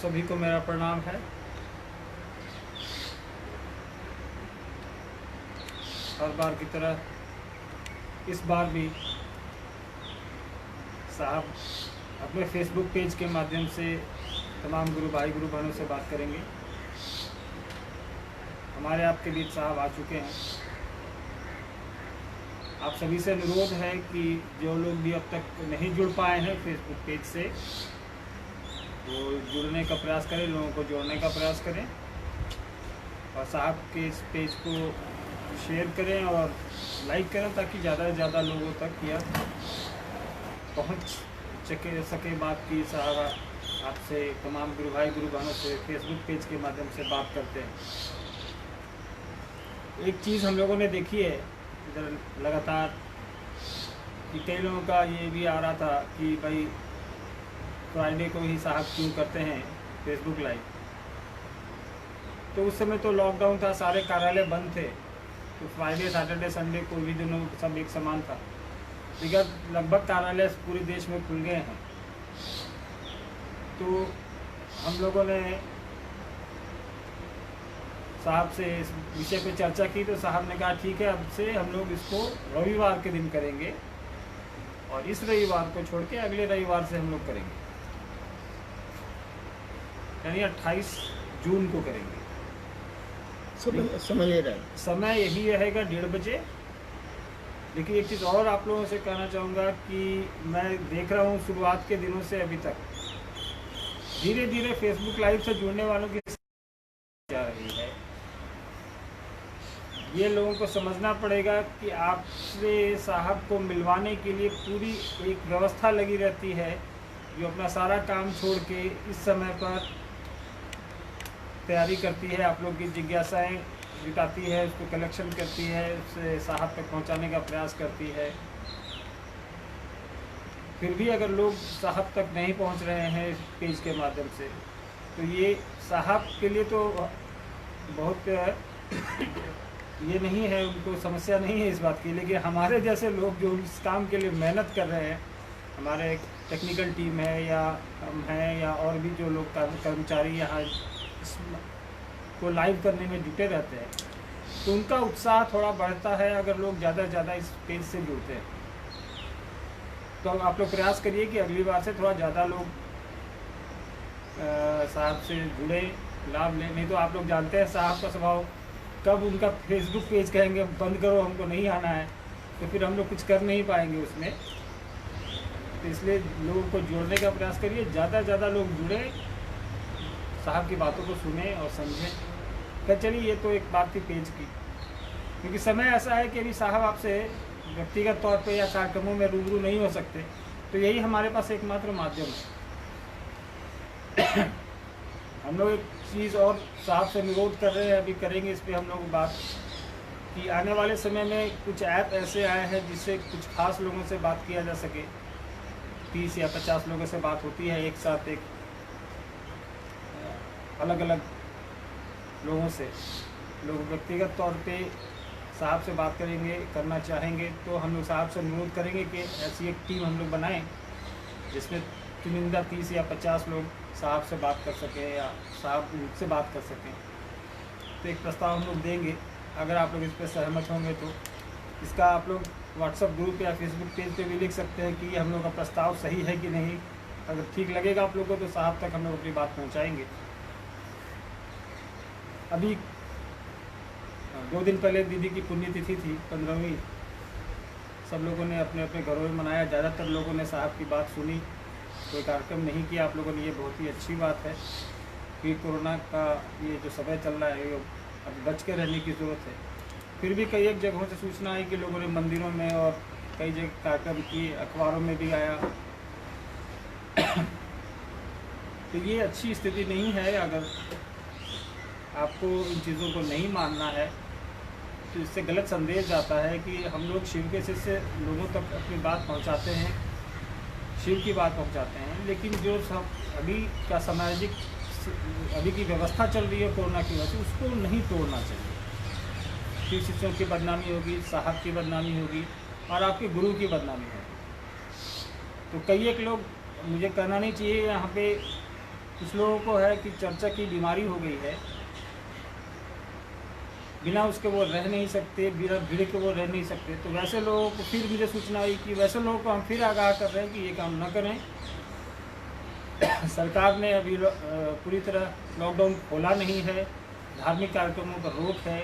सभी को मेरा प्रणाम है। हर बार की तरह इस बार भी साहब अपने फेसबुक पेज के माध्यम से तमाम गुरु भाई गुरु बहनों से बात करेंगे। हमारे आपके बीच साहब आ चुके हैं। आप सभी से अनुरोध है कि जो लोग भी अब तक नहीं जुड़ पाए हैं फेसबुक पेज से, वो जुड़ने का प्रयास करें, लोगों को जोड़ने का प्रयास करें और साहब के इस पेज को शेयर करें और लाइक करें ताकि ज़्यादा से ज़्यादा लोगों तक यह पहुंच सके बात की। साहब आपसे तमाम गुरु भाई गुरु बहनों से फेसबुक पेज के माध्यम से बात करते हैं। एक चीज़ हम लोगों ने देखी है इधर लगातार कि कई लोगों का ये भी आ रहा था कि भाई फ्राइडे को ही साहब क्यों करते हैं फेसबुक लाइव। तो उस समय तो लॉकडाउन था, सारे कार्यालय बंद थे, तो फ्राइडे सैटरडे संडे कोई भी दिनों सब एक समान था। लेकिन लगभग कार्यालय पूरे देश में खुल गए हैं। तो हम लोगों ने साहब से इस विषय पे चर्चा की, तो साहब ने कहा ठीक है, अब से हम लोग इसको रविवार के दिन करेंगे और इस रविवार को छोड़ के अगले रविवार से हम लोग करेंगे, यानी 28 जून को करेंगे। समय ले रहा है, समय यही रहेगा 1:30 बजे। लेकिन एक चीज़ और आप लोगों से कहना चाहूँगा कि मैं देख रहा हूँ शुरुआत के दिनों से अभी तक धीरे धीरे फेसबुक लाइव से जुड़ने वालों की जा रही है। ये लोगों को समझना पड़ेगा कि आपसे साहब को मिलवाने के लिए पूरी एक व्यवस्था लगी रहती है, जो अपना सारा काम छोड़ के इस समय पर तैयारी करती है, आप लोग की जिज्ञासाएं जुटाती है, उसको कलेक्शन करती है, उसे साहब तक पहुंचाने का प्रयास करती है। फिर भी अगर लोग साहब तक नहीं पहुंच रहे हैं इस पेज के माध्यम से, तो ये साहब के लिए तो बहुत ये नहीं है, उनको समस्या नहीं है इस बात की। लेकिन हमारे जैसे लोग जो इस काम के लिए मेहनत कर रहे हैं, हमारे टेक्निकल टीम है या हम हैं या और भी जो लोग कर्मचारी यहाँ को लाइव करने में जुटे रहते हैं, तो उनका उत्साह थोड़ा बढ़ता है अगर लोग ज़्यादा से ज़्यादा इस पेज से जुड़ते हैं। तो आप लोग प्रयास करिए कि अगली बार से थोड़ा ज़्यादा लोग साहब से जुड़े, लाभ लें। नहीं तो आप लोग जानते हैं साहब का स्वभाव, कब उनका फेसबुक पेज कहेंगे बंद करो, हमको नहीं आना है, तो फिर हम लोग कुछ कर नहीं पाएंगे उसमें। तो इसलिए लोगों को जोड़ने का प्रयास करिए, ज़्यादा से ज़्यादा लोग जुड़े, साहब की बातों को सुने और समझें। तो चलिए, ये तो एक बात थी पेज की, क्योंकि समय ऐसा है कि अभी साहब आपसे व्यक्तिगत तौर पे या कार्यक्रमों में रूबरू नहीं हो सकते, तो यही हमारे पास एकमात्र माध्यम है। हम लोग एक चीज़ और साहब से अनुरोध कर रहे हैं, अभी करेंगे इस पर हम लोग बात, कि आने वाले समय में कुछ ऐप ऐसे आए हैं जिससे कुछ खास लोगों से बात किया जा सके। 30 या 50 लोगों से बात होती है एक साथ, एक अलग अलग लोगों से। लोग व्यक्तिगत तौर पे साहब से बात करेंगे, करना चाहेंगे, तो हम लोग साहब से अनुरोध करेंगे कि ऐसी एक टीम हम लोग बनाएं जिसमें चुनिंदा 30 या 50 लोग साहब से बात कर सकें या साहब उनसे बात कर सकें। तो एक प्रस्ताव हम लोग देंगे, अगर आप लोग इस पर सहमत होंगे तो इसका आप लोग व्हाट्सएप ग्रुप या फेसबुक पेज पे भी लिख सकते हैं कि हम लोग का प्रस्ताव सही है कि नहीं। अगर ठीक लगेगा आप लोगों को तो साहब तक हम लोग अपनी बात पहुंचाएंगे। अभी 2 दिन पहले दीदी की पुण्यतिथि थी, 15वीं। सब लोगों ने अपने अपने घरों में मनाया, ज़्यादातर लोगों ने साहब की बात सुनी, कोई कार्यक्रम नहीं किया आप लोगों ने, ये बहुत ही अच्छी बात है। कि कोरोना का ये जो समय चल रहा है, अब बच के रहने की ज़रूरत है। फिर भी कई एक जगहों से सूचना आई कि लोगों ने मंदिरों में और कई जगह कार्यक्रम किए, अखबारों में भी आया। तो ये अच्छी स्थिति नहीं है। अगर आपको इन चीज़ों को नहीं मानना है तो इससे गलत संदेश जाता है कि हम लोग शिव के शिष्य लोगों तक अपनी बात पहुंचाते हैं, शिव की बात पहुंचाते हैं, लेकिन जो सब अभी का सामाजिक अभी की व्यवस्था चल रही है कोरोना की वजह से, उसको नहीं तोड़ना चाहिए। शिव शिष्यों की बदनामी होगी, साहब की बदनामी होगी और आपके गुरु की बदनामी होगी। तो कई एक लोग, मुझे कहना नहीं चाहिए यहाँ पे कुछ लोगों को है कि चर्चा की बीमारी हो गई है, बिना उसके वो रह नहीं सकते, बिना भीड़ के वो रह नहीं सकते। तो वैसे लोगों को फिर मुझे सूचना आई कि वैसे लोगों को हम फिर आगाह कर रहे हैं कि ये काम न करें। सरकार ने अभी पूरी तरह लॉकडाउन खोला नहीं है, धार्मिक कार्यक्रमों पर रोक है,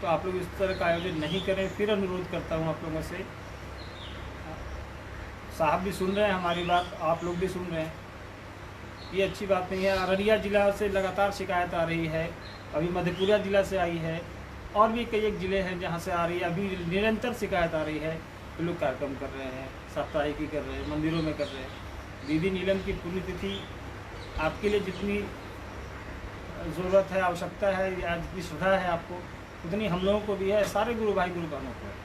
तो आप लोग इस तरह का आयोजन नहीं करें। फिर अनुरोध करता हूँ आप लोगों से, साहब भी सुन रहे हैं हमारी बात, आप लोग भी सुन रहे हैं, ये अच्छी बात नहीं है। अररिया जिला से लगातार शिकायत आ रही है, अभी मधेपुरा जिला से आई है, और भी कई एक ज़िले हैं जहाँ से आ रही है, अभी निरंतर शिकायत आ रही है कि लोग कार्यक्रम कर रहे हैं, साप्ताहिकी कर रहे हैं, मंदिरों में कर रहे हैं। दीदी नीलम की पुण्यतिथि आपके लिए जितनी ज़रूरत है, आवश्यकता है, या जितनी श्रद्धा है आपको, उतनी हम लोगों को भी है, सारे गुरु भाई गुरु बहनों को है।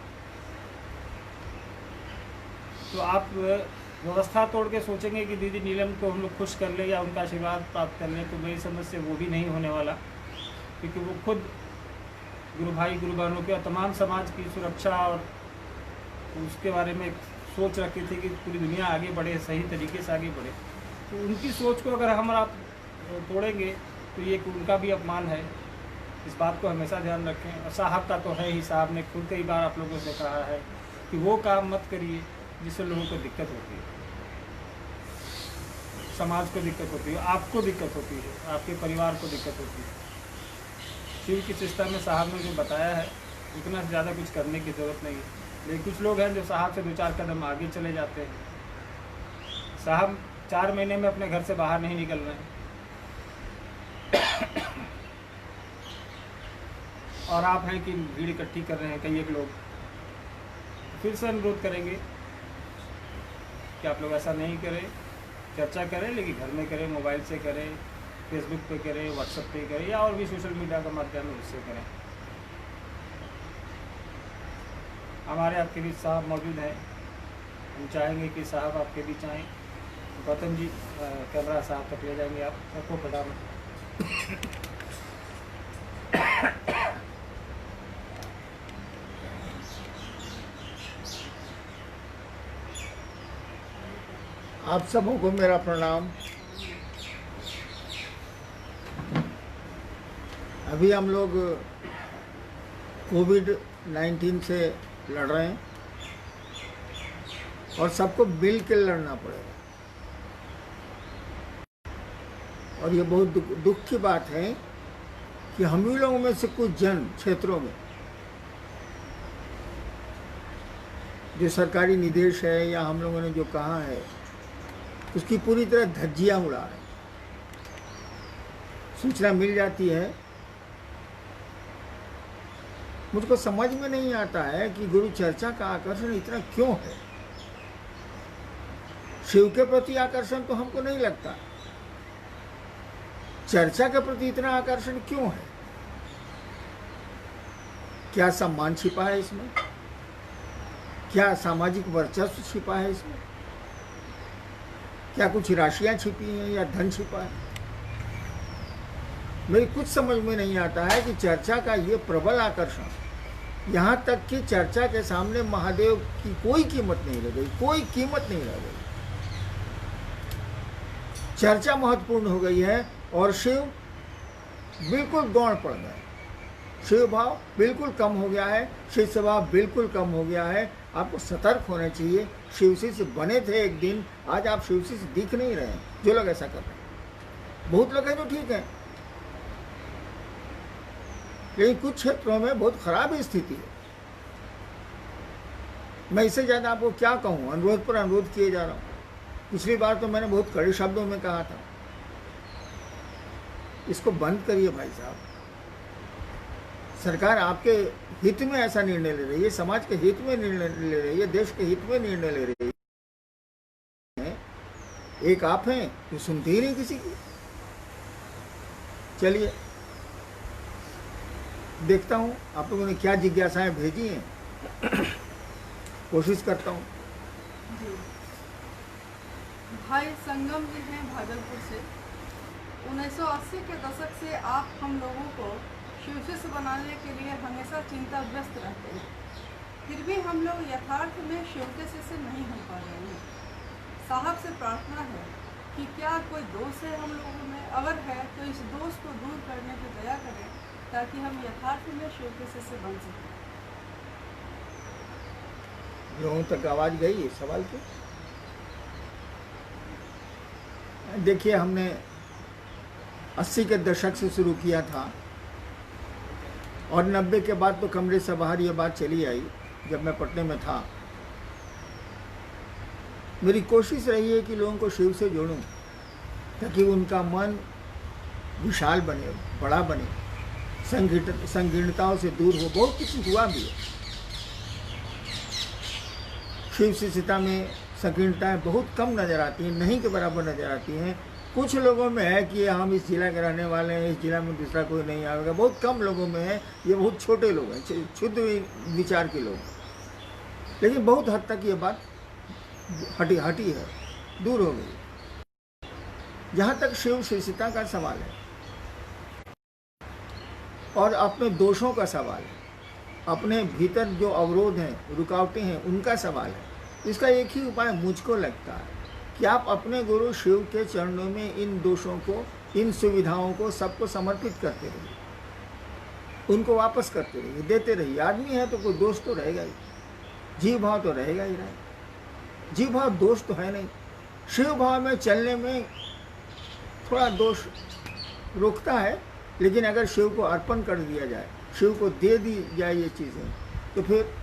तो आप व्यवस्था तोड़ के सोचेंगे कि दीदी नीलम को हम लोग खुश कर लें या उनका आशीर्वाद प्राप्त कर लें, तो मेरी समझ से वो भी नहीं होने वाला, क्योंकि वो खुद गुरु भाई गुरु बहनों के और तमाम समाज की सुरक्षा और उसके बारे में सोच रखी थी कि पूरी दुनिया आगे बढ़े, सही तरीके से आगे बढ़े। तो उनकी सोच को अगर हम आप तोड़ेंगे तो ये उनका भी अपमान है, इस बात को हमेशा ध्यान रखें। और साहब का तो है ही, साहब ने खुद कई बार आप लोगों से कहा है कि वो काम मत करिए जिससे लोगों को दिक्कत होती है, समाज को दिक्कत होती है, आपको दिक्कत होती है, आपके परिवार को दिक्कत होती है। शिव की चेष्टा में साहब ने जो बताया है उतना ज़्यादा कुछ करने की ज़रूरत नहीं है। लेकिन कुछ लोग हैं जो साहब से 2-4 कदम आगे चले जाते हैं। साहब 4 महीने में अपने घर से बाहर नहीं निकल रहे हैं और आप हैं कि भीड़ इकट्ठी कर रहे हैं कई एक लोग। फिर से अनुरोध करेंगे कि आप लोग ऐसा नहीं करें, चर्चा करें लेकिन घर में करें, मोबाइल से करें, फेसबुक पे करें, व्हाट्सएप पे करें, या और भी सोशल मीडिया का माध्यम है उससे करें। हमारे आपके बीच साहब मौजूद हैं, हम चाहेंगे कि साहब आपके बीच आएँ। गौतम जी कैमरा साहब तक ले जाएंगे, आप सबको प्रणाम। आप सबों को मेरा प्रणाम। अभी हम लोग कोविड-19 से लड़ रहे हैं और सबको मिल के लड़ना पड़ेगा। और ये बहुत दुख की बात है कि हम ही लोगों में से कुछ जन क्षेत्रों में जो सरकारी निर्देश है या हम लोगों ने जो कहा है उसकी पूरी तरह धज्जियां उड़ा रहे हैं। सूचना मिल जाती है, मुझको समझ में नहीं आता है कि गुरु चर्चा का आकर्षण इतना क्यों है। शिव के प्रति आकर्षण तो हमको नहीं लगता, चर्चा के प्रति इतना आकर्षण क्यों है? क्या सम्मान छिपा है इसमें? क्या सामाजिक वर्चस्व छिपा है इसमें? क्या कुछ राशियां छिपी हैं या धन छिपा है? मेरी कुछ समझ में नहीं आता है कि चर्चा का ये प्रबल आकर्षण, यहाँ तक कि चर्चा के सामने महादेव की कोई कीमत नहीं रह गई, कोई कीमत नहीं रह गई। चर्चा महत्वपूर्ण हो गई है और शिव बिल्कुल गौण पड़ गए, शिव भाव बिल्कुल कम हो गया है, शिव स्वभाव बिल्कुल कम हो गया है। आपको सतर्क होना चाहिए। शिवसी से बने थे एक दिन, आज आप शिवसी से दिख नहीं रहे हैं। जो लोग ऐसा कर रहे हैं, बहुत लोग हैं जो ठीक है, लेकिन कुछ क्षेत्रों में बहुत खराब स्थिति है। मैं इससे ज़्यादा आपको क्या कहूँ, अनुरोध पर अनुरोध किए जा रहा हूँ। पिछली बार तो मैंने बहुत कड़े शब्दों में कहा था, इसको बंद करिए भाई साहब। सरकार आपके हित में ऐसा निर्णय ले रही है, समाज के हित में निर्णय ले रही है, देश के हित में निर्णय ले रही है। एक आप हैं जो सुनते ही नहीं किसी की। चलिए देखता हूँ आप लोगों ने क्या जिज्ञासाएं भेजी हैं, कोशिश करता हूँ। भाई संगम जी हैं भागलपुर से। 1980 के दशक से आप हम लोगों को शिवशिष्य बनाने के लिए हमेशा चिंताग्रस्त रहते हैं, फिर भी हम लोग यथार्थ में शिव के शिष्य नहीं हो पा रहे हैं। साहब से प्रार्थना है कि क्या कोई दोष है हम लोगों में, अगर है तो इस दोष को दूर करने की दया करें ताकि हम यथार्थ में शिव के शिष्य बन सकें। लोगों तक आवाज गई है सवाल की? देखिए, हमने 80 के दशक से शुरू किया था और 90 के बाद तो कमरे से बाहर ये बात चली आई। जब मैं पटने में था, मेरी कोशिश रही है कि लोगों को शिव से जोड़ूं ताकि उनका मन विशाल बने, बड़ा बने, संकीर्णताओं से दूर हो। बहुत कुछ हुआ भी है। शिव शिष्यता में संकीर्णताएं बहुत कम नज़र आती हैं, नहीं के बराबर नज़र आती हैं। कुछ लोगों में है कि हम इस जिला के रहने वाले हैं, इस जिला में दूसरा कोई नहीं आएगा। बहुत कम लोगों में है, ये बहुत छोटे लोग हैं, क्षुद्र विचार के लोग। लेकिन बहुत हद तक ये बात हटी है, दूर हो गई। जहाँ तक शिव शिष्यता का सवाल है और अपने दोषों का सवाल है, अपने भीतर जो अवरोध हैं, रुकावटें हैं, उनका सवाल है, इसका एक ही उपाय मुझको लगता है कि आप अपने गुरु शिव के चरणों में इन दोषों को, इन सुविधाओं को, सबको समर्पित करते रहिए, उनको वापस करते रहिए, देते रहिए। आदमी है तो कोई दोष तो रहेगा ही, जीव भाव तो रहेगा ही रहेगा। जीव भाव दोष तो है नहीं। शिव भाव में चलने में थोड़ा दोष रोकता है, लेकिन अगर शिव को अर्पण कर दिया जाए, शिव को दे दी जाए ये चीज़ें, तो फिर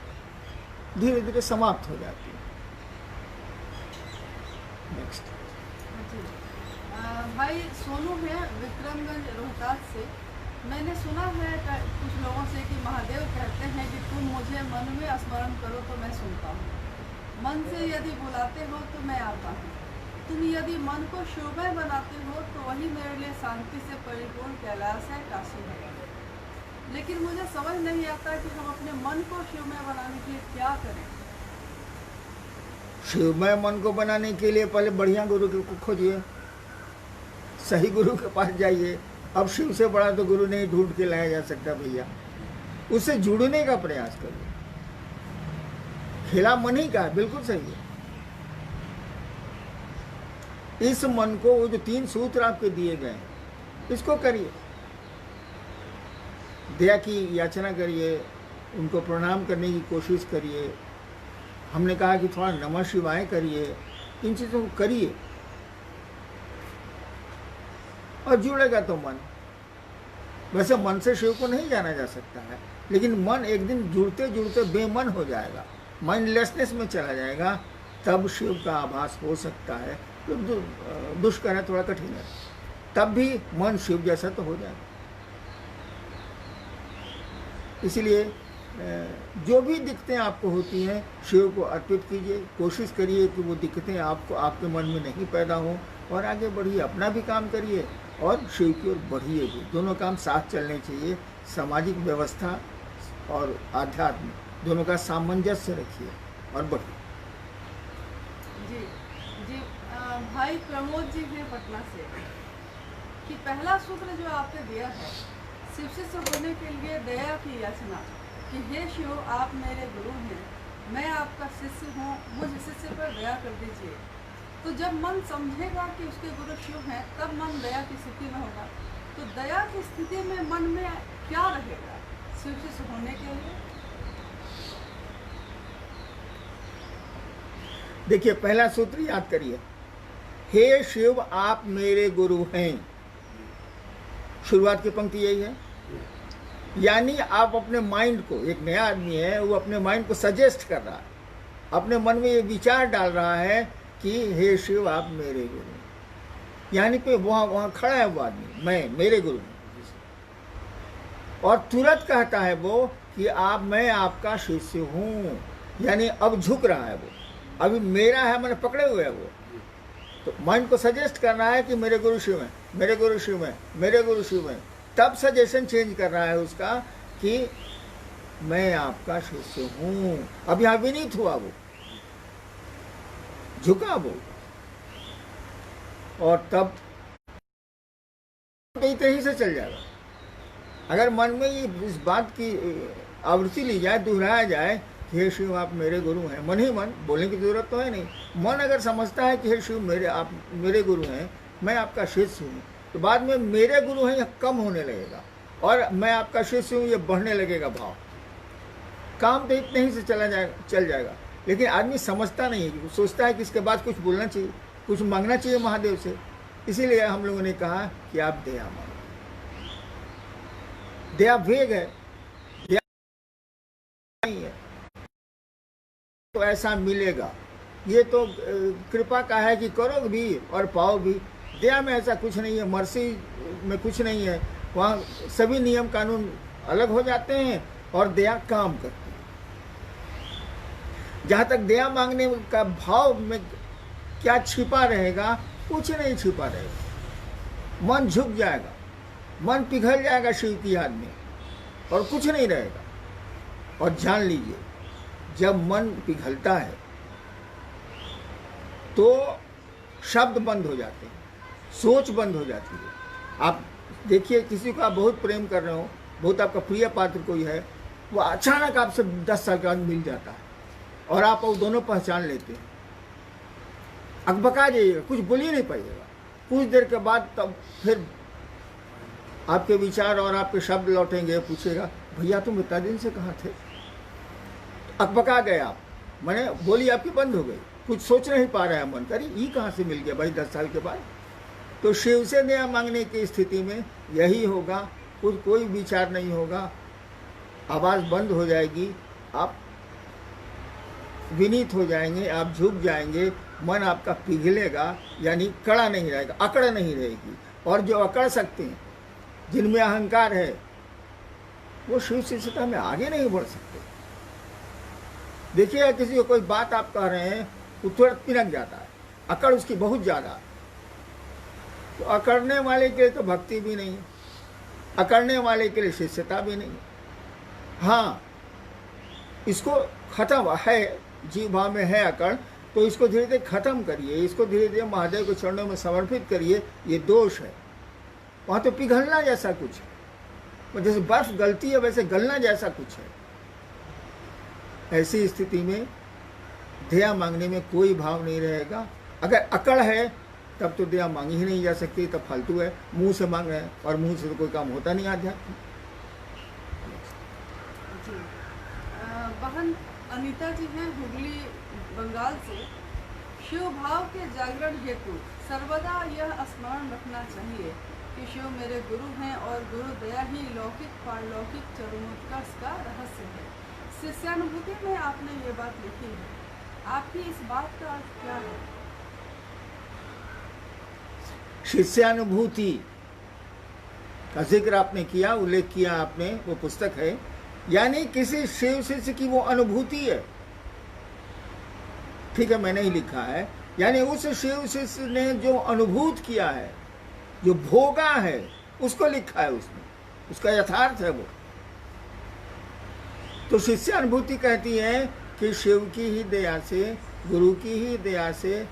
धीरे धीरे समाप्त हो जाती है। नेक्स्ट। भाई सोनू है विक्रमगंज रोहतास से। मैंने सुना है कुछ लोगों से कि महादेव कहते हैं कि तुम मुझे मन में स्मरण करो तो मैं सुनता हूँ, मन से यदि बुलाते हो तो मैं आता हूँ, तुम यदि मन को शिवमय बनाते हो तो वही मेरे लिए शांति से परिपूर्ण कैलाश है, काशी है। लेकिन मुझे समझ नहीं आता कि हम अपने मन को शिवमय बनाने के लिए क्या करें। शिवमय मन को बनाने के लिए पहले बढ़िया गुरु को खोजिए, सही गुरु के पास जाइए। अब शिव से बड़ा तो गुरु नहीं ढूंढ के लाया जा सकता भैया, उससे जुड़ने का प्रयास करिए। खेला मन ही का है, बिल्कुल सही है। इस मन को, वो जो 3 सूत्र आपके दिए गए हैं, इसको करिए, दया की याचना करिए, उनको प्रणाम करने की कोशिश करिए। हमने कहा कि थोड़ा नमः शिवाय करिए, इन चीज़ों को करिए और जुड़ेगा तो मन। वैसे मन से शिव को नहीं जाना जा सकता है, लेकिन मन एक दिन जुड़ते जुड़ते बेमन हो जाएगा, माइंडलेसनेस में चला जाएगा, तब शिव का आभास हो सकता है। तो दुष्कर है, थोड़ा कठिन है, तब भी मन शिव जैसा तो हो जाएगा। इसलिए जो भी दिक्कतें आपको होती हैं, शिव को अर्पित कीजिए। कोशिश करिए कि वो दिक्कतें आपको, आपके मन में नहीं पैदा हों, और आगे बढ़िए, अपना भी काम करिए और शिव की ओर बढ़िए भी। दोनों काम साथ चलने चाहिए। सामाजिक व्यवस्था और आध्यात्म दोनों का सामंजस्य रखिए और बढ़िए। जी जी। भाई प्रमोद जी हैं पटना से कि पहला सूत्र जो आपने दिया है, शिव से होने के लिए दया की याचना कि हे शिव, आप मेरे गुरु हैं, मैं आपका शिष्य हूँ, मुझ शिष्य पर दया कर दीजिए। तो जब मन समझेगा कि उसके गुरु शिव हैं, तब मन दया की स्थिति में होगा। तो दया की स्थिति में मन में क्या रहेगा शिव शिष्य होने के लिए? देखिए, पहला सूत्र याद करिए, हे शिव, आप मेरे गुरु हैं। शुरुआत की पंक्ति यही है। यानी आप अपने माइंड को, एक नया आदमी है, वो अपने माइंड को सजेस्ट कर रहा है, अपने मन में ये विचार डाल रहा है कि हे शिव, आप मेरे गुरु हैं। यानी कि वहाँ खड़ा है वो आदमी, मैं, मेरे गुरु हैं। और तुरंत कहता है वो कि मैं आपका शिष्य हूँ। यानी अब झुक रहा है वो, अभी मेरा है, मैंने पकड़े हुए है वो। तो माइंड को सजेस्ट कर रहा है कि मेरे गुरु शिव हैं, मेरे गुरु शिव हैं, मेरे गुरु शिव हैं। तब सजेशन चेंज कर रहा है उसका कि मैं आपका शिष्य हूँ। अब यहाँ विनीत हुआ वो, झुका वो, और तब कई तरह से चल जाएगा। अगर मन में ये इस बात की आवृत्ति ली जाए, दोहराया जाए, हे शिव आप मेरे गुरु हैं, मन ही मन, बोलने की जरूरत तो है नहीं। मन अगर समझता है कि हे शिव आप मेरे गुरु हैं, मैं आपका शिष्य हूँ, तो बाद में मेरे गुरु हैं यह कम होने लगेगा और मैं आपका शिष्य हूँ ये बढ़ने लगेगा भाव। काम तो इतने ही से चल जाएगा। लेकिन आदमी समझता नहीं है, सोचता है कि इसके बाद कुछ बोलना चाहिए, कुछ मांगना चाहिए महादेव से। इसीलिए हम लोगों ने कहा कि आप दया मांगो। दया वेग है, दया नहीं है तो ऐसा मिलेगा। ये तो कृपा का है कि करो भी और पाओ भी। दया में ऐसा कुछ नहीं है, मर्सी में कुछ नहीं है। वहाँ सभी नियम कानून अलग हो जाते हैं और दया काम करती है। जहाँ तक दया मांगने का भाव में क्या छिपा रहेगा, कुछ नहीं छिपा रहेगा। मन झुक जाएगा, मन पिघल जाएगा शिव की याद में और कुछ नहीं रहेगा। और जान लीजिए, जब मन पिघलता है तो शब्द बंद हो जाते हैं, सोच बंद हो जाती है। आप देखिए, किसी को आप बहुत प्रेम कर रहे हो, बहुत आपका प्रिय पात्र कोई है, वो अचानक आपसे 10 साल के बाद मिल जाता है और आप वो दोनों पहचान लेते हैं। अकबका जाइएगा, कुछ बोल ही नहीं पाइएगा। कुछ देर के बाद तब फिर आपके विचार और आपके शब्द लौटेंगे, पूछेगा भैया तुम इतना दिन से कहाँ थे। अकबका गए आप, मैंने बोली आपकी बंद हो गई, कुछ सोच नहीं पा रहा है मन, करी ये कहाँ से मिल गया भाई 10 साल के बाद। तो शिव से दया मांगने की स्थिति में यही होगा, कुछ कोई विचार नहीं होगा, आवाज़ बंद हो जाएगी, आप विनीत हो जाएंगे, आप झुक जाएंगे, मन आपका पिघलेगा, यानी कड़ा नहीं रहेगा, अकड़ नहीं रहेगी। और जो अकड़ सकते हैं, जिनमें अहंकार है, वो शिव शिष्यता में आगे नहीं बढ़ सकते। देखिए, किसी को कोई बात आप कह रहे हैं, वो तुरंत पिनक जाता है, अकड़ उसकी बहुत ज़्यादा। तो अकड़ने वाले के लिए तो भक्ति भी नहीं है, अकड़ने वाले के लिए शिष्यता भी नहीं है। हाँ, इसको खत्म है, जीव भाव में है अकड़, तो इसको धीरे धीरे खत्म करिए, इसको धीरे धीरे महादेव के चरणों में समर्पित करिए। ये दोष है, वहाँ तो पिघलना जैसा कुछ है, जैसे बर्फ गलती है वैसे गलना जैसा कुछ है। ऐसी स्थिति में दया मांगने में कोई भाव नहीं रहेगा। अगर अकड़ है तब तो दया मांगी ही नहीं जा सकती, तब फालतू है, मुंह से मांग रहे हैं और मुंह से तो कोई काम होता नहीं आध्यात्म। बहन अनीता जी हैं हुगली बंगाल से। शिव भाव के जागरण हेतु सर्वदा यह स्मरण रखना चाहिए कि शिव मेरे गुरु हैं और गुरु दया ही लौकिक पारलौकिक चरमोत्कर्ष का रहस्य है। शिष्यानुभूति में आपने ये बात लिखी है, आपकी इस बात का अर्थ क्या है? शिष्यानुभूति का जिक्र आपने किया, उल्लेख किया आपने, वो पुस्तक है, यानी किसी शिव शिष्य की वो अनुभूति है। ठीक है, मैंने ही लिखा है, यानी उस शिव शिष्य ने जो अनुभूत किया है, जो भोगा है, उसको लिखा है उसने, उसका यथार्थ है वो। तो शिष्यानुभूति कहती है कि शिव की ही दया से, गुरु की ही दया से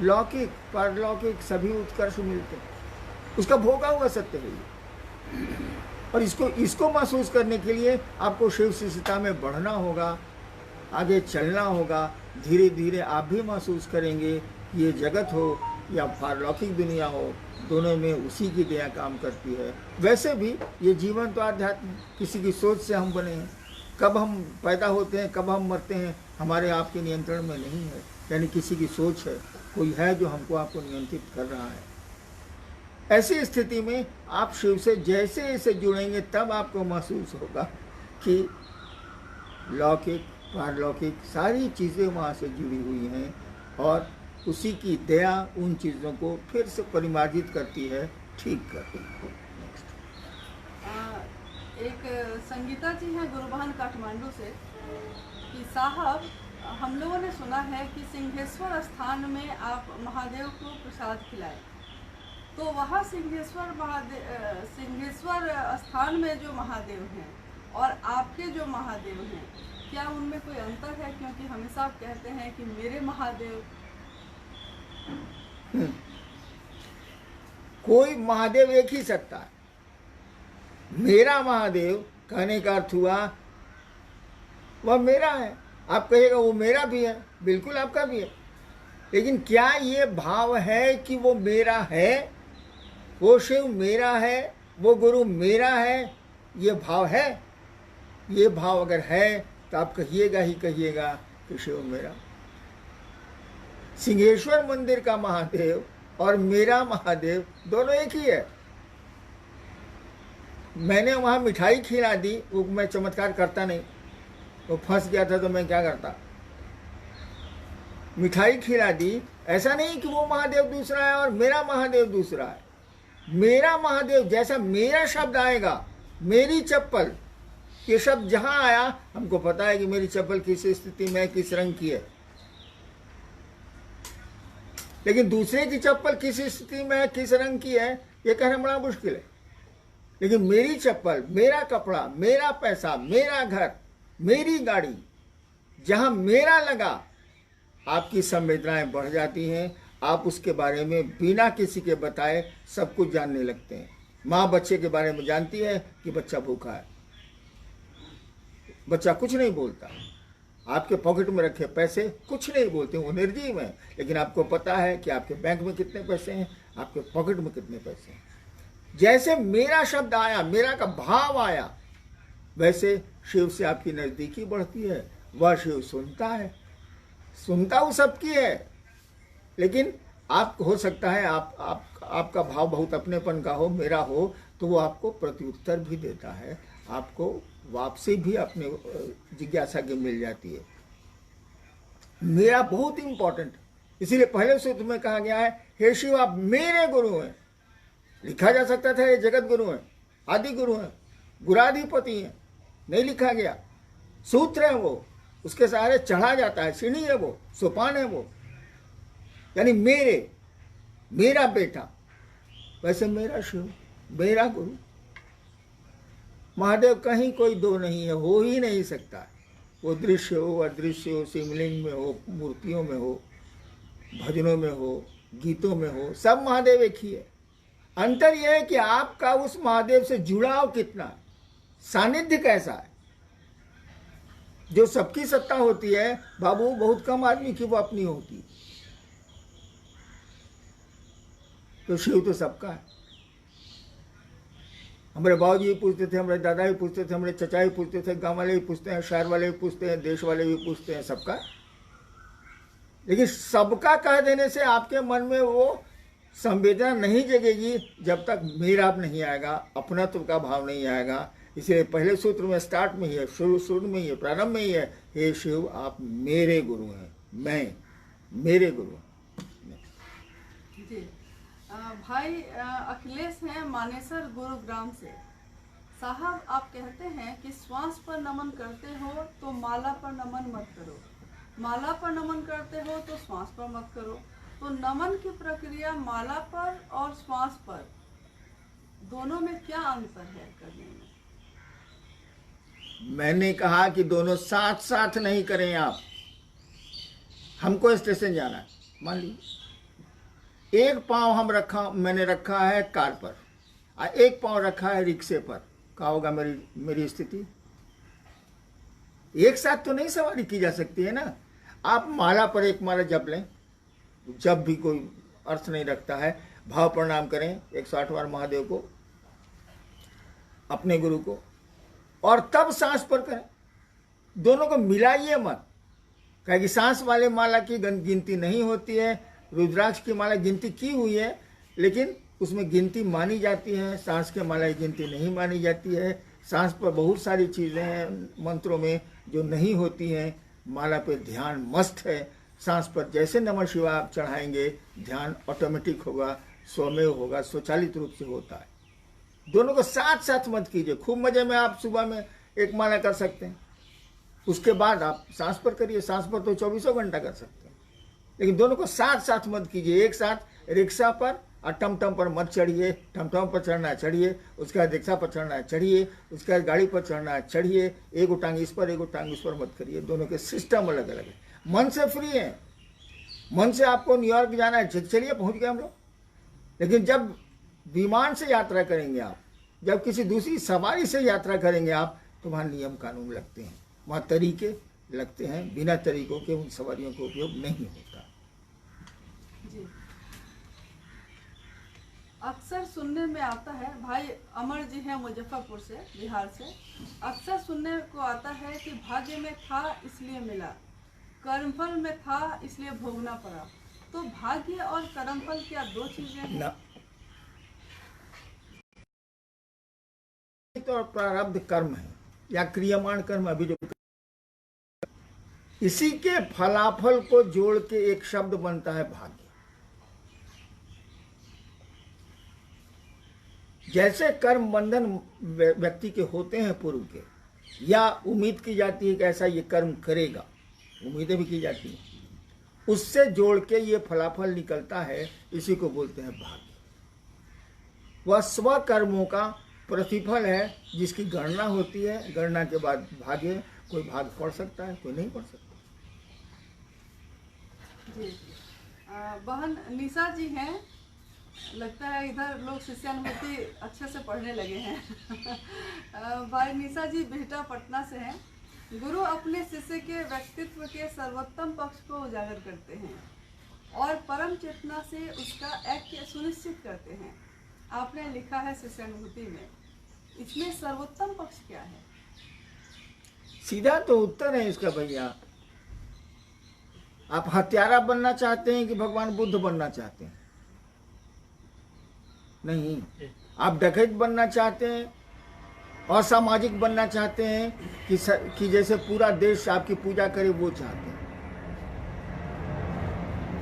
लौकिक पारलौकिक सभी उत्कर्ष मिलते हैं। उसका भोगा हुआ सत्य है ये। और इसको महसूस करने के लिए आपको शिव शिष्यता में बढ़ना होगा, आगे चलना होगा। धीरे धीरे आप भी महसूस करेंगे, ये जगत हो या पारलौकिक दुनिया हो, दोनों में उसी की दया काम करती है। वैसे भी ये जीवन तो आध्यात्म, किसी की सोच से हम बने हैं। कब हम पैदा होते हैं, कब हम मरते हैं, हमारे आपके नियंत्रण में नहीं है। यानी किसी की सोच है, कोई है जो हमको आपको नियंत्रित कर रहा है। ऐसी स्थिति में आप शिव से जैसे जैसे जुड़ेंगे, तब आपको महसूस होगा कि लौकिक पारलौकिक सारी चीज़ें वहाँ से जुड़ी हुई हैं और उसी की दया उन चीज़ों को फिर से परिमार्जित करती है, ठीक करती है। एक संगीता जी हैं गुरुबहन काठमांडू से कि साहब, हम लोगों ने सुना है कि सिंहेश्वर स्थान में आप महादेव को प्रसाद खिलाए, तो वहाँ सिंहेश्वर स्थान में जो महादेव हैं और आपके जो महादेव हैं, क्या उनमें कोई अंतर है? क्योंकि हमेशा आप कहते हैं कि मेरे महादेव। कोई महादेव एक ही सकता है। मेरा महादेव कहने का अर्थ हुआ वह मेरा है। आप कहिएगा वो मेरा भी है, बिल्कुल आपका भी है, लेकिन क्या ये भाव है कि वो मेरा है, वो शिव मेरा है, वो गुरु मेरा है? ये भाव है? ये भाव अगर है तो आप कहिएगा ही कहिएगा कि शिव मेरा। सिंहेश्वर मंदिर का महादेव और मेरा महादेव दोनों एक ही है। मैंने वहाँ मिठाई खिला दी, वो मैं चमत्कार करता नहीं, वो फंस गया था तो मैं क्या करता। मिठाई खिला दी, ऐसा नहीं कि वो महादेव दूसरा है और मेरा महादेव दूसरा है। मेरा महादेव जैसा मेरा शब्द आएगा, मेरी चप्पल, ये शब्द जहां आया हमको पता है कि मेरी चप्पल किस स्थिति में, किस रंग की है। लेकिन दूसरे की चप्पल किस स्थिति में, किस रंग की है, ये कहना बड़ा मुश्किल है। लेकिन मेरी चप्पल, मेरा कपड़ा, मेरा पैसा, मेरा घर, मेरी गाड़ी, जहां मेरा लगा, आपकी संवेदनाएं बढ़ जाती हैं। आप उसके बारे में बिना किसी के बताए सब कुछ जानने लगते हैं। माँ बच्चे के बारे में जानती है कि बच्चा भूखा है, बच्चा कुछ नहीं बोलता। आपके पॉकेट में रखे पैसे कुछ नहीं बोलते, वो निर्जीव हैं, लेकिन आपको पता है कि आपके बैंक में कितने पैसे हैं, आपके पॉकेट में कितने पैसे हैं। जैसे मेरा शब्द आया, मेरा का भाव आया, वैसे शिव से आपकी नजदीकी बढ़ती है। वह शिव सुनता है, सुनता वो सबकी है, लेकिन आप हो सकता है आपका भाव बहुत अपनेपन का हो, मेरा हो, तो वो आपको प्रत्युत्तर भी देता है, आपको वापसी भी अपने जिज्ञासा की मिल जाती है। मेरा बहुत इंपॉर्टेंट, इसीलिए पहले सूत्र में कहा गया है, हे शिव आप मेरे गुरु हैं। लिखा जा सकता था ये जगत गुरु हैं, आदि गुरु हैं, गुराधिपति हैं, नहीं लिखा गया। सूत्र है वो, उसके सहारे चढ़ा जाता है, सीढ़ी है वो, सोपान है वो। यानी मेरा बेटा, वैसे मेरा शिव, मेरा गुरु। महादेव कहीं कोई दो नहीं है, हो ही नहीं सकता। वो दृश्य हो, अदृश्य हो, शिवलिंग में हो, मूर्तियों में हो, भजनों में हो, गीतों में हो, सब महादेव एक ही है। अंतर यह है कि आपका उस महादेव से जुड़ाव कितना है, सानिध्य कैसा है। जो सबकी सत्ता होती है बाबू, बहुत कम आदमी की वो अपनी होती है। तो शिव तो सबका है। हमारे बाबूजी भी पूछते थे, हमारे दादा भी पूछते थे, हमारे चचा भी पूछते थे, गांव वाले भी पूछते हैं, शहर वाले भी पूछते हैं, देश वाले भी पूछते हैं, सबका। लेकिन सबका कह देने से आपके मन में वो संवेदना नहीं जगेगी जब तक मेरा नहीं आएगा, अपनत्व का भाव नहीं आएगा। इसलिए पहले सूत्र में स्टार्ट में ही है, शुरू में ही है, प्रारंभ में ही है, हे शिव आप मेरे गुरु हैं, मैं मेरे गुरु हैं। जी भाई अखिलेश हैं मानेसर गुरुग्राम से। साहब आप कहते हैं कि श्वास पर नमन करते हो तो माला पर नमन मत करो, माला पर नमन करते हो तो श्वास पर मत करो। तो नमन की प्रक्रिया माला पर और श्वास पर दोनों में क्या अंतर है करने में? मैंने कहा कि दोनों साथ साथ नहीं करें आप। हमको स्टेशन जाना है, मान लीजिए एक पाँव मैंने रखा है कार पर और एक पाँव रखा है रिक्शे पर, क्या होगा मेरी स्थिति? एक साथ तो नहीं सवारी की जा सकती है ना। आप माला पर एक माला जप लें, जब भी कोई अर्थ नहीं रखता है, भाव प्रणाम करें 108 बार महादेव को, अपने गुरु को, और तब सांस पर करें। दोनों को मिलाइए मत, क्योंकि सांस वाले माला की गिनती नहीं होती है। रुद्राक्ष की माला गिनती की हुई है, लेकिन उसमें गिनती मानी जाती है, सांस के माला की गिनती नहीं मानी जाती है। सांस पर बहुत सारी चीज़ें हैं मंत्रों में जो नहीं होती हैं। माला पे ध्यान मस्त है। सांस पर जैसे नमः शिवाय आप चढ़ाएंगे, ध्यान ऑटोमेटिक होगा, स्वमेव होगा, स्वचालित रूप से होता है। दोनों को साथ साथ मत कीजिए। खूब मजे में आप सुबह में एक माला कर सकते हैं, उसके बाद आप सांस पर करिए। सांस पर तो 24 घंटा कर सकते हैं, लेकिन दोनों को साथ साथ मत कीजिए। एक साथ रिक्शा पर और टमटम पर मत चढ़िए। टमटम पर चढ़ना है चढ़िए, उसके बाद रिक्शा पर चढ़ना है चढ़िए, उसके बाद गाड़ी पर चढ़ना है चढ़िए। एक टांग इस पर, एक टांग उस पर मत करिए। दोनों के सिस्टम अलग अलग है। मन से फ्री है, मन से आपको न्यूयॉर्क जाना है, चलिए पहुंच गए हम लोग। लेकिन जब विमान से यात्रा करेंगे आप, जब किसी दूसरी सवारी से यात्रा करेंगे आप, तो वहाँ नियम कानून लगते हैं। वहाँ तरीके लगते हैं, बिना तरीकों के उन सवारियों का उपयोग नहीं होता। जी। अक्सर सुनने में आता है, भाई अमर जी हैं मुजफ्फरपुर से, बिहार से, अक्सर सुनने को आता है कि भाग्य में था इसलिए मिला, कर्मफल में था इसलिए भोगना पड़ा। तो भाग्य और कर्मफल क्या दो चीजें हैं? ना, तो प्रारब्ध कर्म है या क्रियमाण कर्म, अभी जो इसी के फलाफल को जोड़ के एक शब्द बनता है भाग्य। जैसे कर्म बंधन व्यक्ति के होते हैं पूर्व के, या उम्मीद की जाती है कि ऐसा ये कर्म करेगा, उम्मीदें भी की जाती हैं, उससे जोड़ के ये फलाफल निकलता है, इसी को बोलते हैं भाग्य। वह स्व कर्मों का प्रतिफल है जिसकी गणना होती है। गणना के बाद भाग्य, कोई भाग पढ़ सकता है, कोई नहीं पढ़ सकता। जी। बहन निशा जी हैं, लगता है इधर लोग शिष्यानुभूति अच्छे से पढ़ने लगे हैं। भाई निशा जी बिहटा पटना से हैं। गुरु अपने शिष्य के व्यक्तित्व के सर्वोत्तम पक्ष को उजागर करते हैं और परम चेतना से उसका ऐक्य सुनिश्चित करते हैं। आपने लिखा है शिष्यानुभूति में, इसमें सर्वोत्तम पक्ष क्या है? सीधा तो उत्तर है इसका भैया। आप हत्यारा बनना चाहते हैं कि भगवान बुद्ध बनना चाहते हैं? नहीं। आप डकैत बनना चाहते हैं, असामाजिक बनना चाहते हैं कि जैसे पूरा देश आपकी पूजा करे, वो चाहते हैं।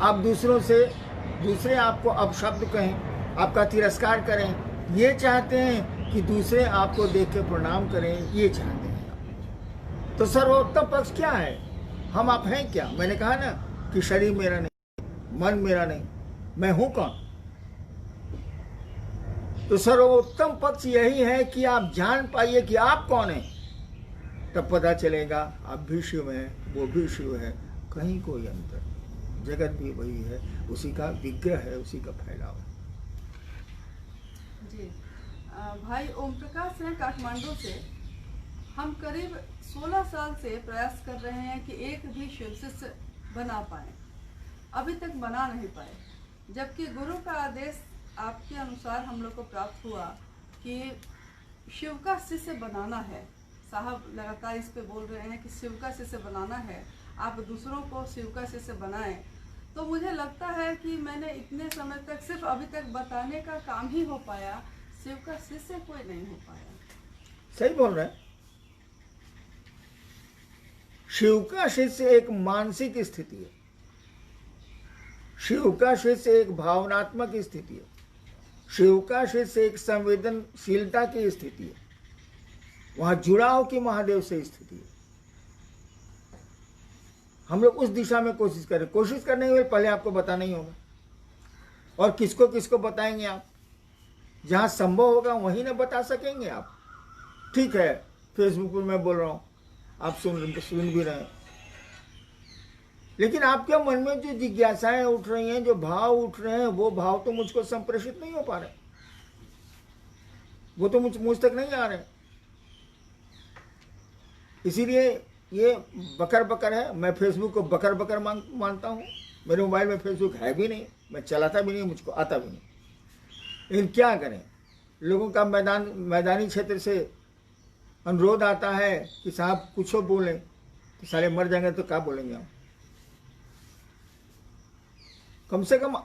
आप दूसरे आपको अपशब्द कहें, आपका तिरस्कार करें, ये चाहते हैं कि दूसरे आपको देख के प्रणाम करें, ये चाहते हैं। तो सर्वोत्तम पक्ष क्या है? हम आप हैं क्या? मैंने कहा ना कि शरीर मेरा नहीं, मन मेरा नहीं, मैं हूं कौन? तो सर्वोत्तम पक्ष यही है कि आप जान पाइए कि आप कौन हैं। तब पता चलेगा आप भी शिव हैं, वो भी शिव है, कहीं कोई अंतर नहीं। जगत भी वही है, उसी का विग्रह है, उसी का फैलाव है। जी। भाई ओम प्रकाश हैं काठमांडू से। हम करीब 16 साल से प्रयास कर रहे हैं कि एक भी शिव शिष्य बना पाए, अभी तक बना नहीं पाए, जबकि गुरु का आदेश आपके अनुसार हम लोग को प्राप्त हुआ कि शिव का शिष्य बनाना है। साहब लगातार इस पे बोल रहे हैं कि शिव का शिष्य बनाना है, आप दूसरों को शिव का शिष्य बनाएं। तो मुझे लगता है कि मैंने इतने समय तक सिर्फ अभी तक बताने का काम ही हो पाया, शिव का शिष्य कोई नहीं हो पाया। सही बोल रहे हैं। शिव का शिष्य एक मानसिक स्थिति है, शिव का शिष्य एक भावनात्मक स्थिति है, शिव का शिष्य एक संवेदनशीलता की स्थिति है, वहां जुड़ाव की महादेव से स्थिति है। हम लोग उस दिशा में कोशिश करें। कोशिश करने के लिए पहले आपको बताना ही होगा, और किसको किसको बताएंगे आप? जहां संभव होगा वहीं ना बता सकेंगे आप। ठीक है, फेसबुक पर मैं बोल रहा हूं, आप सुन भी रहे हैं, लेकिन आपके मन में जो जिज्ञासाएं उठ रही हैं, जो भाव उठ रहे हैं, वो भाव तो मुझको संप्रेषित नहीं हो पा रहे, वो तो मुझ तक नहीं आ रहे। इसीलिए ये बकर बकर है। मैं फेसबुक को बकर बकर मानता हूँ। मेरे मोबाइल में फेसबुक है भी नहीं, मैं चलाता भी नहीं, मुझको आता भी नहीं। लेकिन क्या करें, लोगों का मैदानी क्षेत्र से अनुरोध आता है कि साहब कुछ बोलें, तो सारे मर जाएंगे तो क्या बोलेंगे हम? कम से कम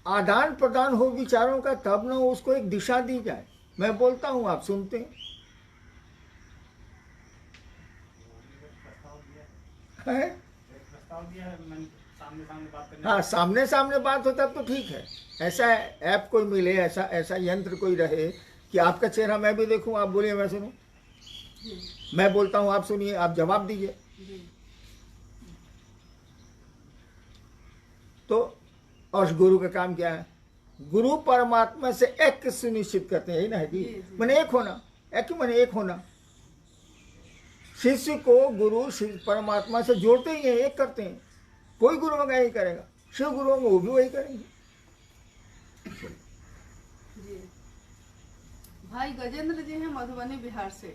आदान प्रदान हो विचारों का, तब ना उसको एक दिशा दी जाए। मैं बोलता हूँ, आप सुनते हैं। हाँ, सामने सामने बात होता तो ठीक है। ऐसा ऐप कोई मिले, ऐसा यंत्र कोई रहे कि आपका चेहरा मैं भी देखूं, आप बोलिए मैं सुनूं, मैं बोलता हूं आप सुनिए, आप जवाब दीजिए। तो और गुरु का काम क्या है? गुरु परमात्मा से ऐक्य सुनिश्चित करते हैं, यही ना है जी। मैंने एक होना, ऐक्य मैंने एक होना। शिष्य को गुरु परमात्मा से जोड़ते ही हैं, एक करते हैं। कोई गुरु होगा यही करेगा, शिव गुरु होंगे वो भी वही करेंगे। जी। भाई गजेंद्र जी हैं मधुबनी बिहार से।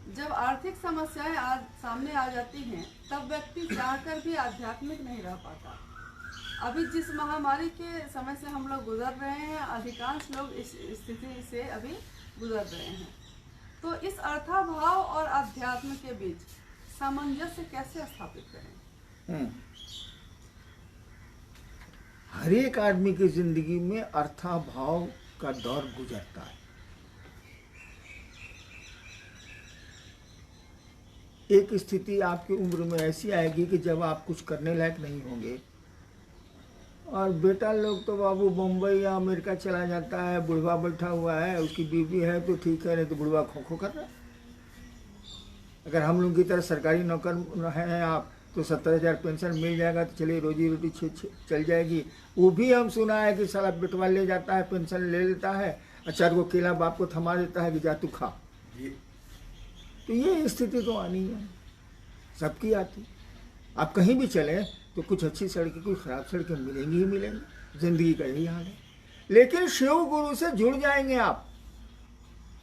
जब आर्थिक समस्याएं सामने आ जाती हैं तब व्यक्ति चाहकर भी आध्यात्मिक नहीं रह पाता। अभी जिस महामारी के समय से हम लोग गुजर रहे हैं, अधिकांश लोग इस स्थिति से अभी गुजर रहे हैं। तो इस अर्थाभाव और अध्यात्म के बीच सामंजस्य कैसे स्थापित करें? हर एक आदमी की जिंदगी में अर्थाभाव का दौर गुजरता है। एक स्थिति आपकी उम्र में ऐसी आएगी कि जब आप कुछ करने लायक नहीं होंगे, और बेटा लोग तो बाबू बम्बई या अमेरिका चला जाता है, बुढ़वा बैठा हुआ है, उसकी बीवी है तो ठीक है, नहीं तो बुढ़वा खो खो कर रहा है। अगर हम लोग की तरह सरकारी नौकर हैं आप तो 70,000 पेंशन मिल जाएगा तो चलिए रोजी रोटी चल जाएगी। वो भी हम सुना है कि साला बेटवा ले जाता है, पेंशन ले लेता है, अचार को केला बाप को थमा देता है कि जा तू खा। तो ये स्थिति तो आनी है, सबकी आती। आप कहीं भी चलें तो कुछ अच्छी सड़कें, कुछ खराब सड़कें मिलेंगी ही मिलेंगी, जिंदगी का यही हाल है। लेकिन शिव गुरु से जुड़ जाएंगे आप।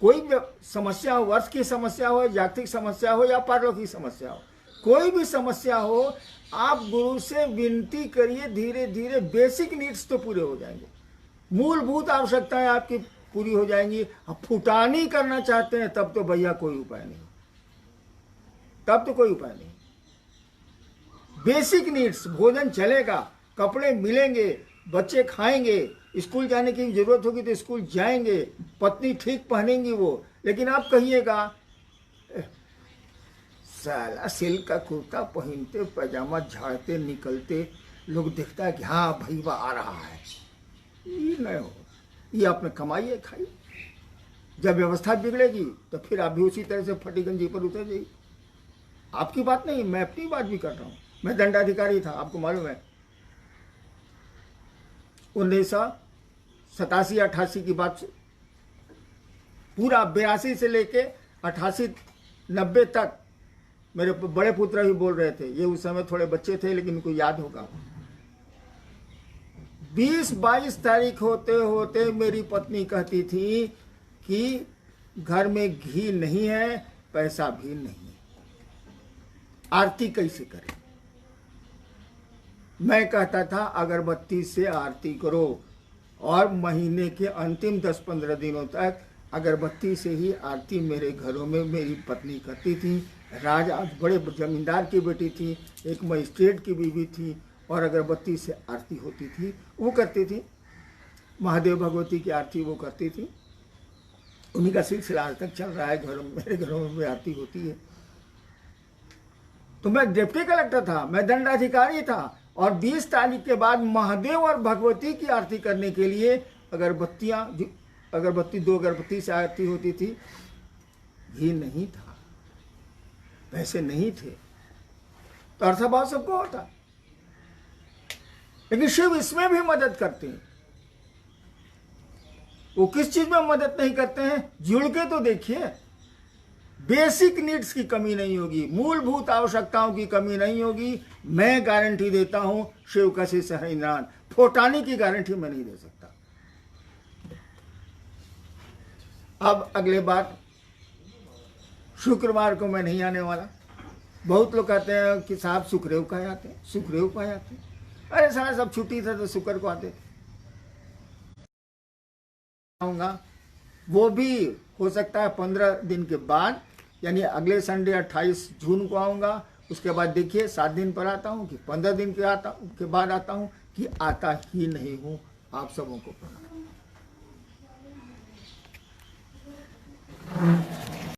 कोई भी समस्या हो, वर्ष की समस्या हो, जागतिक समस्या हो या पारलौकिक समस्या हो, कोई भी समस्या हो, आप गुरु से विनती करिए, धीरे धीरे बेसिक नीड्स तो पूरे हो जाएंगे, मूलभूत आवश्यकताएं आपकी पूरी हो जाएंगी। अब फुटानी करना चाहते हैं तब तो भैया कोई उपाय नहीं, तब तो कोई उपाय नहीं। बेसिक नीड्स, भोजन चलेगा, कपड़े मिलेंगे, बच्चे खाएंगे, स्कूल जाने की जरूरत होगी तो स्कूल जाएंगे, पत्नी ठीक पहनेंगी वो। लेकिन आप कहिएगा साला सिल्क का कुर्ता पहनते, पैजामा झाड़ते निकलते, लोग देखता है कि हाँ भाई वह आ रहा है। ये नहीं हो, ये आपने कमाइए खाइए। जब व्यवस्था बिगड़ेगी तो फिर आप भी उसी तरह से फटी गंजी पर उतर जाइए। आपकी बात नहीं, मैं अपनी बात भी कर रहा हूँ। मैं दंडाधिकारी था, आपको मालूम है। 1987-88 की बात, पूरा 82 से लेके 88-90 तक मेरे बड़े पुत्र भी बोल रहे थे, ये उस समय थोड़े बच्चे थे लेकिन उनको याद होगा। 20-22 तारीख होते होते मेरी पत्नी कहती थी कि घर में घी नहीं है, पैसा भी नहीं है, आरती कैसे करें। मैं कहता था अगरबत्ती से आरती करो, और महीने के अंतिम 10-15 दिनों तक अगरबत्ती से ही आरती मेरे घरों में मेरी पत्नी करती थी। राज आज बड़े जमींदार की बेटी थी, एक मजिस्ट्रेट की बीवी थी, और अगरबत्ती से आरती होती थी, वो करती थी। महादेव भगवती की आरती वो करती थी, उन्हीं का सिलसिला आज तक चल रहा है। घरों में, मेरे घरों में आरती होती है। तो मैं डिप्टी कलेक्टर था, मैं दंडाधिकारी था, और 20 तारीख के बाद महादेव और भगवती की आरती करने के लिए अगरबत्ती 2 अगरबत्ती से आरती होती थी। घी नहीं था, पैसे नहीं थे, तो अर्थभाव सबको होता। लेकिन शिव इसमें भी मदद करते हैं। वो किस चीज में मदद नहीं करते हैं, जुड़ के तो देखिए। बेसिक नीड्स की कमी नहीं होगी, मूलभूत आवश्यकताओं की कमी नहीं होगी। मैं गारंटी देता हूं, शिव का शिष्य हरिनारायण। फोटानी की गारंटी मैं नहीं दे सकता। अब अगले बार शुक्रवार को मैं नहीं आने वाला। बहुत लोग कहते हैं कि साहब शुक्रदेव का आते हैं, शुक्रदेव का आते हैं। अरे सारा सब छुट्टी था तो शुक्र को आते। आऊंगा, वो भी हो सकता है 15 दिन के बाद, यानी अगले संडे 28 जून को आऊंगा। उसके बाद देखिए 7 दिन पर आता हूं कि 15 दिन के बाद आता हूं कि आता ही नहीं हूं। आप सबों को प्रणाम।